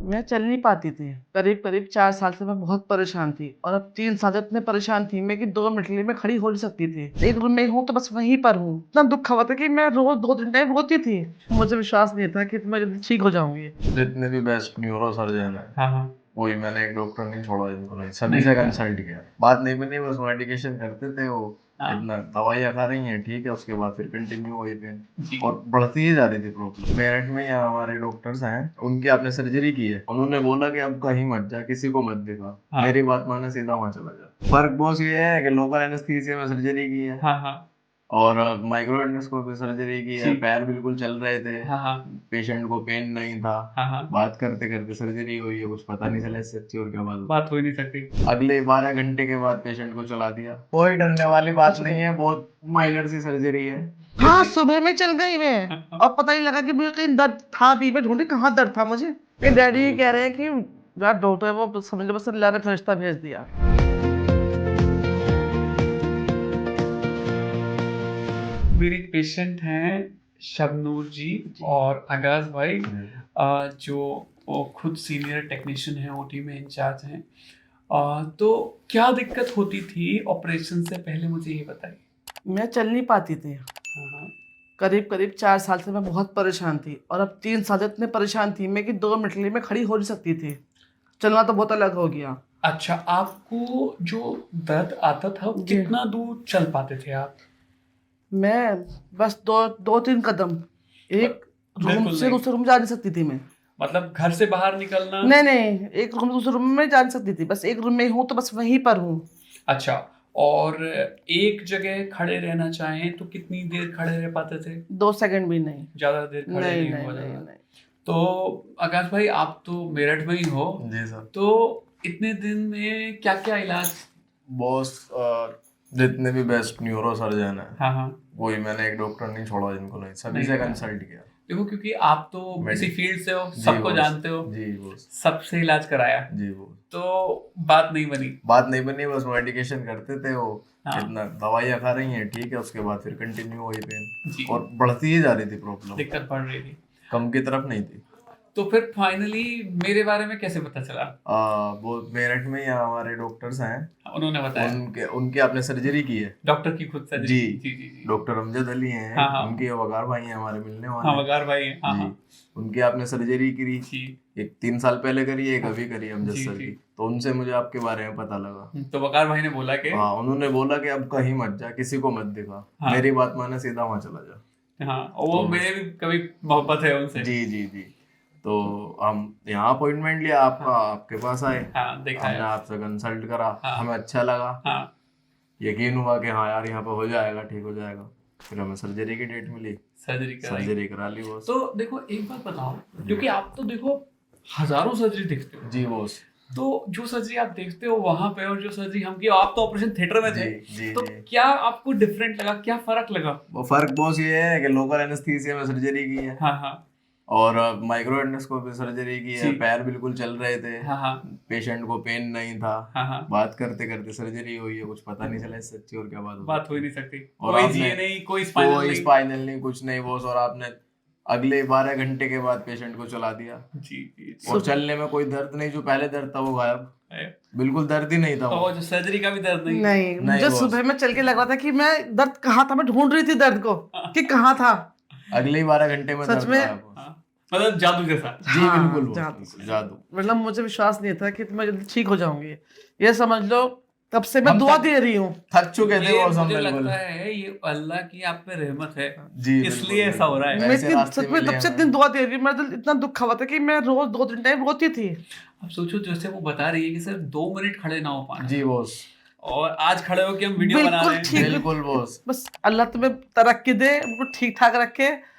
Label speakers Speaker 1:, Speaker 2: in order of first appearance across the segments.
Speaker 1: मैं चल नहीं पाती थी। करीब-करीब 4 साल से मैं बहुत परेशान थी और अब 3 साल से इतने परेशान थी मैं कि 2 मिनट के लिए मैं खड़ी हो नहीं सकती थी। एक रूम में हूँ तो बस वहीं पर हूँ। इतना दुःख हुआ था कि मैं रोज़ 2-3 टाइम रोती थी। मुझे विश्वास नहीं था कि मैं जल्दी ठीक हो जाऊँगी।
Speaker 2: जितने भी बेस्ट न्यूरो सर्जन है,
Speaker 3: हाँ
Speaker 2: वही मैंने एक डॉक्टर नहीं छोड़ा जिनको नहीं, सभी से कंसल्ट किया। बात नहीं बनी, बस मेडिकेशन करते थे वो।
Speaker 3: हाँ।
Speaker 2: इतना दवाइयाँ खा रही हैं, ठीक है, उसके बाद फिर कंटिन्यू वही पेन
Speaker 3: जी।
Speaker 2: और बढ़ती ही जा रही थी प्रॉब्लम। मेरठ में यहाँ हमारे डॉक्टर्स हैं, उनकी आपने सर्जरी की है, उन्होंने बोला कि अब कहीं मत जा, किसी को मत दिखा।
Speaker 3: हाँ।
Speaker 2: मेरी बात माने, सीधा वहां चला जा। फर्क बॉस ये है कि लोकल एनेस्थीसिया में सर्जरी की है
Speaker 3: हाँ हाँ
Speaker 2: और माइक्रो एंडोस्कोपी सर्जरी की है।
Speaker 3: जी।
Speaker 2: पैर बिल्कुल चल रहे थे,
Speaker 3: हाँ हाँ
Speaker 2: पेशेंट को पेन नहीं था।
Speaker 3: हाँ हाँ।
Speaker 2: बात करते करते सर्जरी हुई है, कुछ पता नहीं चला इससे अच्छी और क्या बात।
Speaker 3: बात हो ही नहीं सकती।
Speaker 2: अगले 12 घंटे के बाद पेशेंट को चला दिया। कोई डरने वाली बात नहीं है, बहुत माइनर सी सर्जरी है।
Speaker 1: हाँ, सुबह में चल गई मैं और पता नहीं लगा कि मुझे कहीं दर्द था भी। मैं ढूँढी कहाँ दर्द था मुझे। मेरे डैडी कह रहे हैं कि यार डॉक्टर है वो समझ लो बस अल्लाह ने फरिश्ता भेज दिया।
Speaker 3: मेरी पेशेंट हैं शबनूर जी और आगाज भाई, जो वो खुद सीनियर टेक्नीशियन हैं, ओटी में इंचार्ज हैं। तो क्या दिक्कत होती थी ऑपरेशन से पहले, मुझे ये बताइए।
Speaker 1: मैं चल नहीं पाती थी।
Speaker 3: हाँ
Speaker 1: करीब-करीब 4 साल से मैं बहुत परेशान थी और अब 3 साल से इतने परेशान थी मैं कि 2 मिनट के लिए मैं खड़ी हो नहीं सकती थी। चलना तो बहुत अलग हो गया।
Speaker 3: अच्छा, आपको जो दर्द आता था वो
Speaker 1: जी।
Speaker 3: कितना दूर चल पाते थे आप?
Speaker 1: मैं बस 2-3 कदम, एक रूम
Speaker 3: बिल्कुल
Speaker 1: से
Speaker 3: नहीं।
Speaker 1: दूसरे रूम जा नहीं सकती थी मैं।
Speaker 3: मतलब घर से बाहर निकलना?
Speaker 1: नहीं, एक रूम से दूसरे रूम में जा नहीं सकती थी। बस एक रूम में हूँ तो बस वहीं पर हूँ।
Speaker 3: अच्छा, और एक जगह खड़े रहना चाहें तो कितनी देर खड़े रह पाते थे?
Speaker 1: 2 सेकंड भी नहीं।
Speaker 3: ज्यादा देर खड़े
Speaker 1: नहीं,
Speaker 3: नहीं
Speaker 1: नहीं,
Speaker 3: हुआ
Speaker 1: नहीं,
Speaker 3: जाता।
Speaker 1: नहीं।
Speaker 3: तो आकाश भाई, आप तो मेरठ में ही हो,
Speaker 2: जी सर।
Speaker 3: तो इतने दिन में क्या क्या इलाज?
Speaker 2: बॉस, जितने भी बेस्ट न्यूरो सर्जन है,
Speaker 3: हाँ हाँ।
Speaker 2: वही मैंने एक डॉक्टर नहीं छोड़ा जिनको नहीं, सभी
Speaker 3: नहीं
Speaker 2: से
Speaker 3: है।
Speaker 2: कंसल्ट किया।
Speaker 3: देखो, क्योंकि आप तो इसी फील्ड से हो,
Speaker 2: जी
Speaker 3: सबको
Speaker 2: बॉस।
Speaker 3: जानते हो,
Speaker 2: जी बॉस।
Speaker 3: सबसे इलाज कराया,
Speaker 2: जी बॉस।
Speaker 3: तो बात नहीं बनी।
Speaker 2: बात नहीं बनी, बस मेडिकेशन करते थे वो।
Speaker 3: हाँ।
Speaker 2: इतना दवाइयाँ खा रही हैं, ठीक है, उसके बाद फिर कंटिन्यू वही पेन
Speaker 3: जी।
Speaker 2: और बढ़ती ही जा रही थी प्रॉब्लम,
Speaker 3: दिक्कत बढ़ रही थी।
Speaker 2: कम की तरफ नहीं थी।
Speaker 3: तो फिर फाइनली मेरे बारे में कैसे पता चला?
Speaker 2: वो मेरठ में यहाँ हमारे डॉक्टर्स हैं,
Speaker 3: उन्होंने बताया।
Speaker 2: उनके उनकी आपने सर्जरी की है।
Speaker 3: डॉक्टर की खुद सर्जरी?
Speaker 2: जी।
Speaker 3: जी जी जी।
Speaker 2: डॉक्टर अमजद अली हैं,
Speaker 3: हाँ, हाँ।
Speaker 2: उनके वकार भाई हैं हमारे मिलने
Speaker 3: हाँ,
Speaker 2: वाले।
Speaker 3: वकार भाई हैं। हाँ
Speaker 2: जी।
Speaker 3: हाँ
Speaker 2: उनकी आपने सर्जरी करी,
Speaker 3: जी।
Speaker 2: एक 3 साल पहले करी, एक अभी करी अमजद
Speaker 3: जी,
Speaker 2: सर
Speaker 3: जी।
Speaker 2: की। तो उनसे मुझे आपके बारे में पता लगा।
Speaker 3: तो वकार भाई ने बोला कि
Speaker 2: हाँ, उन्होंने बोला कि अब कहीं मत जा, किसी को मत दिखा।
Speaker 3: हाँ।
Speaker 2: मेरी बात माने, सीधा वहां चला जा।
Speaker 3: हाँ, और वो मेरे भी कभी मोहब्बत है उनसे।
Speaker 2: जी जी जी। तो हम यहाँ अपॉइंटमेंट लिया आपका, आपके पास आए,
Speaker 3: हाँ, देखा
Speaker 2: हमने
Speaker 3: है।
Speaker 2: आपसे कंसल्ट करा,
Speaker 3: हाँ।
Speaker 2: हमें अच्छा लगा,
Speaker 3: हाँ
Speaker 2: यकीन हुआ कि हाँ यार यहाँ पे हो जाएगा, ठीक हो जाएगा। फिर हमें सर्जरी की डेट मिली,
Speaker 3: सर्जरी कराई।
Speaker 2: सर्जरी करा ली बॉस।
Speaker 3: तो देखो, एक बात बताओ, क्योंकि आप तो देखो हजारों सर्जरी देखते हो,
Speaker 2: जी बॉस।
Speaker 3: तो जो सर्जरी आप देखते हो वहां पे और जो सर्जरी हम की, आप तो ऑपरेशन थिएटर में थे,
Speaker 2: जी
Speaker 3: तो
Speaker 2: जी।
Speaker 3: क्या आपको डिफरेंट लगा, क्या फर्क लगा?
Speaker 2: वो फर्क बॉस ये है कि लोकल एनेस्थीसिया में सर्जरी की है
Speaker 3: हाँ हाँ
Speaker 2: और माइक्रो एंडोस्कोपी सर्जरी की है।
Speaker 3: जी।
Speaker 2: पैर बिल्कुल चल रहे थे,
Speaker 3: हाँ हाँ
Speaker 2: पेशेंट को पेन नहीं था।
Speaker 3: हाँ हाँ।
Speaker 2: बात करते करते सर्जरी हुई है, कुछ पता नहीं चला इससे अच्छी और क्या बात।
Speaker 3: बात हो ही नहीं सकती।
Speaker 2: और
Speaker 3: कोई
Speaker 2: आपने-
Speaker 3: जीए नहीं, कोई स्पाइनल
Speaker 2: कोई
Speaker 3: नहीं।
Speaker 2: स्पाइनल नहीं, कुछ नहीं बॉस। और आपने अगले 12 घंटे के बाद पेशेंट को चला दिया
Speaker 3: जी जी जी।
Speaker 2: और चलने में कोई दर्द नहीं, जो पहले दर्द था वो गायब,
Speaker 3: है।
Speaker 2: बिल्कुल दर्द ही नहीं था वो।
Speaker 3: और जो सर्जरी का भी दर्द नहीं।
Speaker 1: नहीं, मुझे
Speaker 2: बॉस।
Speaker 1: सुबह में चल के लग रहा था कि मैं दर्द कहाँ था, मैं ढूँढ रही थी दर्द को कि कहाँ था।
Speaker 2: अगले ही 12 घंटे में
Speaker 1: सच
Speaker 2: दर्द
Speaker 1: में?
Speaker 2: गायब बॉस।
Speaker 3: हाँ, मतलब जादू जैसा।
Speaker 2: जी
Speaker 1: हाँ,
Speaker 2: बिल्कुल बॉस,
Speaker 1: जादू।
Speaker 2: बिल्कुल, जादू।
Speaker 1: मतलब मुझे विश्वास नहीं था कि मैं जल्दी ठीक हो जाऊंगी। ये समझ लो तब से मैं
Speaker 2: हम
Speaker 1: दुआ
Speaker 2: तक-
Speaker 1: दे रही हूँ।
Speaker 2: थक चुके थे
Speaker 3: ये
Speaker 2: बॉस हम
Speaker 3: मुझे
Speaker 2: बिल्कुल।
Speaker 3: लगता है ये अल्लाह की आप पे रहमत है,
Speaker 2: जी बिल्कुल,
Speaker 3: इसलिए ऐसा हो रहा है।
Speaker 1: मैं
Speaker 2: वैसे
Speaker 1: इतनी
Speaker 2: रास्ते
Speaker 1: सच में
Speaker 2: मिले
Speaker 1: तब से
Speaker 2: हमें।
Speaker 1: इतनी दुआ दे रही हूँ। मेरा दिल इतना दुख हुआ था कि मैं रोज 2-3 टाइम रोती थी।
Speaker 3: अब सोचो, जैसे वो बता रही है कि सिर्फ 2 मिनट खड़े ना हो पाना,
Speaker 2: जी बॉस,
Speaker 3: और आज खड़े होके हम वीडियो बना
Speaker 1: बिल्कुल
Speaker 3: रहे हैं।
Speaker 1: ठीक।
Speaker 2: बिल्कुल बॉस।
Speaker 1: बस अल्लाह तुम्हें तरक्की दे, बिल्कुल ठीक ठाक रखे,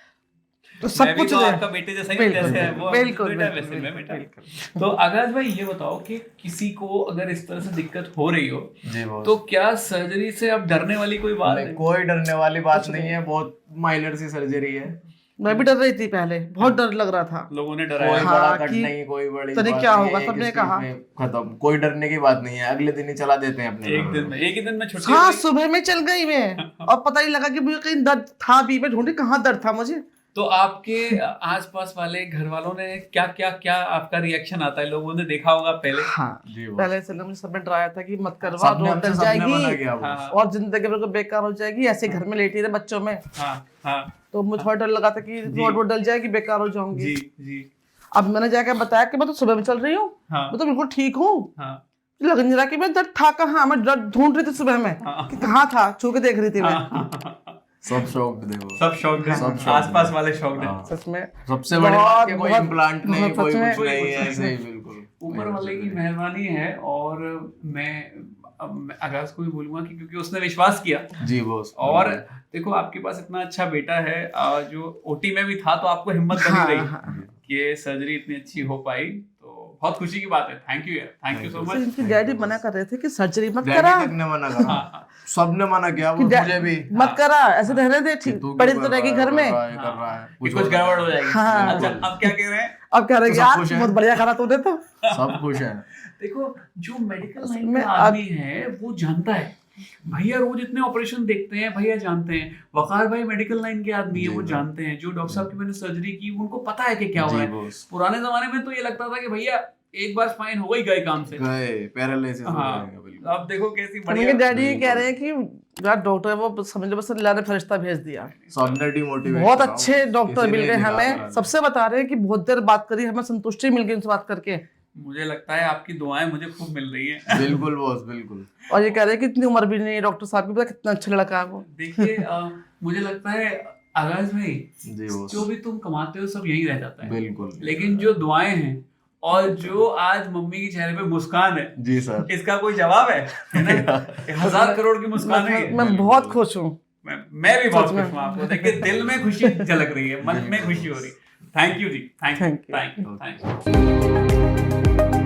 Speaker 1: तो सब
Speaker 3: मैं भी
Speaker 1: कुछ
Speaker 3: तो
Speaker 1: दे।
Speaker 3: आपका बेटे जैसा ही हूँ,
Speaker 1: बिल्कुल,
Speaker 3: जैसे है वो
Speaker 1: बिल्कुल,
Speaker 3: बेटा
Speaker 1: बिल्कुल,
Speaker 3: वैसे मैं बेटा।
Speaker 1: बिल्कुल।
Speaker 3: तो आगाज भाई, ये बताओ कि किसी को अगर इस तरह से दिक्कत हो रही हो,
Speaker 2: जी बॉस।
Speaker 3: तो क्या सर्जरी से अब डरने वाली कोई बात
Speaker 2: नहीं,
Speaker 3: है?
Speaker 2: कोई डरने वाली बात नहीं है, बहुत माइनर सी सर्जरी है।
Speaker 1: मैं भी डर रही थी पहले, बहुत डर लग रहा था।
Speaker 3: लोगों ने
Speaker 2: कोई
Speaker 3: डराया।
Speaker 1: हाँ,
Speaker 2: बड़ा कट
Speaker 1: कि
Speaker 2: नहीं, कोई बड़ी
Speaker 1: पता नहीं
Speaker 2: बात
Speaker 1: क्या
Speaker 2: नहीं
Speaker 1: होगा,
Speaker 2: है,
Speaker 1: सबने
Speaker 2: एक
Speaker 1: कहा।
Speaker 2: स्टेज में खत्म। कोई डरने की बात नहीं है, अगले दिन ही चला देते हैं अपने
Speaker 3: एक
Speaker 2: घर
Speaker 3: दिन
Speaker 2: में।
Speaker 3: में, एक ही दिन में छुट्टी हो
Speaker 1: हाँ,
Speaker 3: गई।
Speaker 1: सुबह में चल गई मैं और पता नहीं लगा कि मुझे कहीं दर्द था भी। मैं ढूंढी कहाँ दर्द था मुझे।
Speaker 3: तो आपके आसपास वाले घर वालों ने क्या क्या क्या आपका रिएक्शन आता है, लोगों ने देखा होगा पहले?
Speaker 1: हाँ,
Speaker 2: जी वो
Speaker 1: पहले से मुझे सब ने डराया था कि मत करवा,
Speaker 2: सबने
Speaker 1: रोड
Speaker 2: हमसे
Speaker 1: डल
Speaker 2: सबने मना
Speaker 1: जाएगी
Speaker 2: किया
Speaker 3: हाँ,
Speaker 2: वो।
Speaker 1: और जिंदगी बिल्कुल बेकार हो जाएगी, ऐसे घर में लेटी रहे बच्चों में।
Speaker 3: हाँ हाँ
Speaker 1: तो मुझे थोड़ा डर लगा था कि रोड वोड डल जाएगी, बेकार हो जाऊंगी।
Speaker 3: जी जी
Speaker 1: अब मैंने जाकर बताया कि मैं तो सुबह में चल रही हूँ,
Speaker 3: हाँ
Speaker 1: मैं तो बिल्कुल ठीक हूँ,
Speaker 3: हाँ
Speaker 1: लग नहीं रहा कि मैं दर्द था कहाँ, मैं दर्द ढूंढ रही थी सुबह में
Speaker 3: हाँ।
Speaker 1: कि कहाँ था, छू के देख रही थी मैं।
Speaker 3: हाँ,
Speaker 2: सब शौक थे वो।
Speaker 3: सब शौक है,
Speaker 2: सब शौक
Speaker 3: आसपास
Speaker 2: है।
Speaker 3: वाले शौक है।
Speaker 2: हाँ।
Speaker 1: सच में
Speaker 2: सबसे बड़ी बात कि कोई
Speaker 1: बहुत-
Speaker 2: इम्प्लांट नहीं,
Speaker 1: बहुत
Speaker 2: कोई
Speaker 1: सच में-
Speaker 2: कुछ नहीं है,
Speaker 3: कोई
Speaker 2: ऐसे ही बिल्कुल
Speaker 3: ऊपर वाले की मेहरबानी है। और मैं मैं आगाज को भी बोलूंगा कि क्योंकि उसने विश्वास किया,
Speaker 2: जी बॉस।
Speaker 3: और देखो आपके पास इतना अच्छा बेटा है, जो ओटी में भी था, तो आपको हिम्मत बनी
Speaker 1: हाँ,
Speaker 3: रही
Speaker 1: हाँ।
Speaker 3: कि ये सर्जरी इतनी अच्छी हो पाई, तो बहुत खुशी की बात है। थैंक यू यार, थैंक यू सो
Speaker 1: तो
Speaker 3: मच।
Speaker 1: इनकी डैडी मना कर रहे थे कि सर्जरी मत
Speaker 2: डैडी
Speaker 1: करा,
Speaker 2: तक ने मना करा,
Speaker 3: हाँ,
Speaker 2: सबने मना किया,
Speaker 1: कि
Speaker 2: वो मुझे भी
Speaker 1: मत करा, ऐसे रहने दे,
Speaker 2: कि
Speaker 1: ठीक
Speaker 2: तू
Speaker 1: पड़ी
Speaker 2: क्यों
Speaker 1: तो
Speaker 2: कर
Speaker 1: रहेगी
Speaker 2: रहा है,
Speaker 1: घर में।
Speaker 2: कर रहा है, कर रहा है,
Speaker 3: कि कुछ गड़बड़ हो जाएगी।
Speaker 1: हाँ।
Speaker 3: अच्छा, अब क्या कह रहे हैं?
Speaker 1: अब कह रहे
Speaker 2: तो
Speaker 1: हैं
Speaker 2: सब
Speaker 1: यार
Speaker 2: खुश हैं।
Speaker 1: बहुत बढ़िया करा तूने तो।
Speaker 2: सब खुश है।
Speaker 3: देखो जो मेडिकल
Speaker 1: असल
Speaker 3: लाइन
Speaker 1: में
Speaker 3: का आदमी है वो जानता है, भैया रोज इतने ऑपरेशन देखते हैं, भैया जानते हैं। वकार भाई मेडिकल लाइन के आदमी है,
Speaker 2: जी
Speaker 3: वो
Speaker 2: भाई।
Speaker 3: जानते हैं। जो डॉक्टर साहब की मैंने सर्जरी की, उनको पता है कि क्या हो
Speaker 2: जी
Speaker 3: रहा है।
Speaker 2: बॉस।
Speaker 3: पुराने जमाने में तो ये लगता था कि भैया एक बार स्पाइन हो गई, गए काम से।
Speaker 2: गए पैरालिसिस हो
Speaker 3: हाँ,
Speaker 2: जाएगा बिल्कुल।
Speaker 3: अब देखो कैसी
Speaker 1: तो
Speaker 3: बढ़िया।
Speaker 1: उनके डैडी
Speaker 2: बिल्कुल।
Speaker 1: कह रहे हैं कि यार डॉक्टर वो समझ लो बस अल्लाह ने फरिश्ता भेज दिया,
Speaker 2: सबने डिमोटिवेट
Speaker 1: बहुत
Speaker 2: करा,
Speaker 1: अच्छे डॉक्टर
Speaker 2: किसी
Speaker 1: मिल
Speaker 2: ने
Speaker 1: गए
Speaker 2: नहीं
Speaker 1: हमें,
Speaker 2: कहा।
Speaker 1: सबसे बता रहे हैं कि बहुत देर बात करी, हमें संतुष्टि मिल गई उनसे बात करके।
Speaker 3: मुझे लगता है आपकी दुआएं मुझे खूब मिल रही हैं।
Speaker 2: बिल्कुल बॉस बिल्कुल।
Speaker 1: और ये कह रहे हैं कि इतनी उम्र भी नहीं है डॉक्टर साहब की, पता कितना अच्छा लड़का है वो।
Speaker 3: देखिए मुझे लगता है आगाज भाई,
Speaker 2: जी बॉस
Speaker 3: जो भी तुम कमाते हो सब यही रह जाता है,
Speaker 2: बिल्कुल।
Speaker 3: लेकिन जो दुआएं हैं और जो आज मम्मी के चेहरे पे मुस्कान है,
Speaker 2: जी सर।
Speaker 3: इसका कोई जवाब है ना? 1000 करोड़ की मुस्कान है।
Speaker 1: मैं बहुत खुश हूँ।
Speaker 3: मैं भी बहुत
Speaker 1: सच में।
Speaker 3: खुश हूँ। आपको देखिए दिल में खुशी झलक रही है, मन में खुशी हो रही है। थैंक यू जी, thank you,
Speaker 1: Thank you.
Speaker 3: Thank you, thank you.